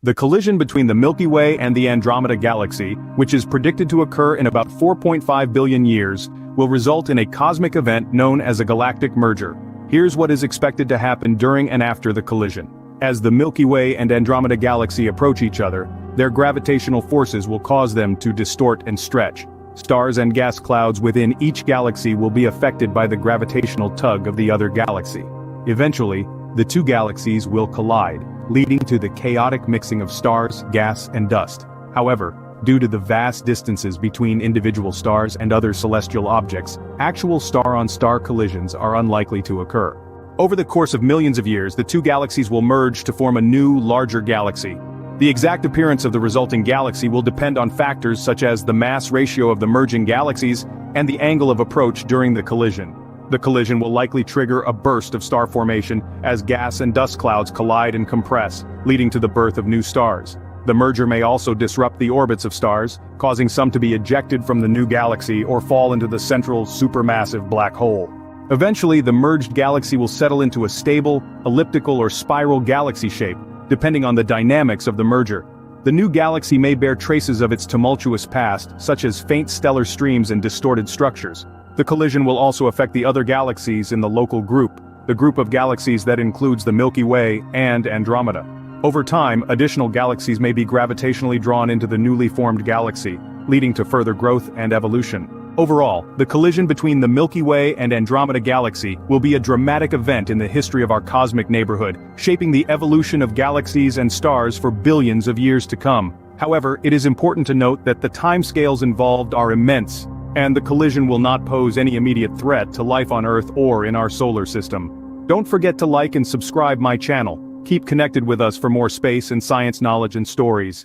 The collision between the Milky Way and the Andromeda Galaxy, which is predicted to occur in about 4.5 billion years, will result in a cosmic event known as a galactic merger. Here's what is expected to happen during and after the collision. As the Milky Way and Andromeda Galaxy approach each other, their gravitational forces will cause them to distort and stretch. Stars and gas clouds within each galaxy will be affected by the gravitational tug of the other galaxy. Eventually, the two galaxies will collide, leading to the chaotic mixing of stars, gas, and dust. However, due to the vast distances between individual stars and other celestial objects, actual star-on-star collisions are unlikely to occur. Over the course of millions of years, the two galaxies will merge to form a new, larger galaxy. The exact appearance of the resulting galaxy will depend on factors such as the mass ratio of the merging galaxies and the angle of approach during the collision. The collision will likely trigger a burst of star formation as gas and dust clouds collide and compress, leading to the birth of new stars. The merger may also disrupt the orbits of stars, causing some to be ejected from the new galaxy or fall into the central supermassive black hole. Eventually, the merged galaxy will settle into a stable, elliptical or spiral galaxy shape, depending on the dynamics of the merger. The new galaxy may bear traces of its tumultuous past, such as faint stellar streams and distorted structures. The collision will also affect the other galaxies in the local group, the group of galaxies that includes the Milky Way and Andromeda. Over time, additional galaxies may be gravitationally drawn into the newly formed galaxy, leading to further growth and evolution. Overall, the collision between the Milky Way and Andromeda Galaxy will be a dramatic event in the history of our cosmic neighborhood, shaping the evolution of galaxies and stars for billions of years to come. However, it is important to note that the timescales involved are immense, and the collision will not pose any immediate threat to life on Earth or in our solar system. Don't forget to like and subscribe my channel. Keep connected with us for more space and science knowledge and stories.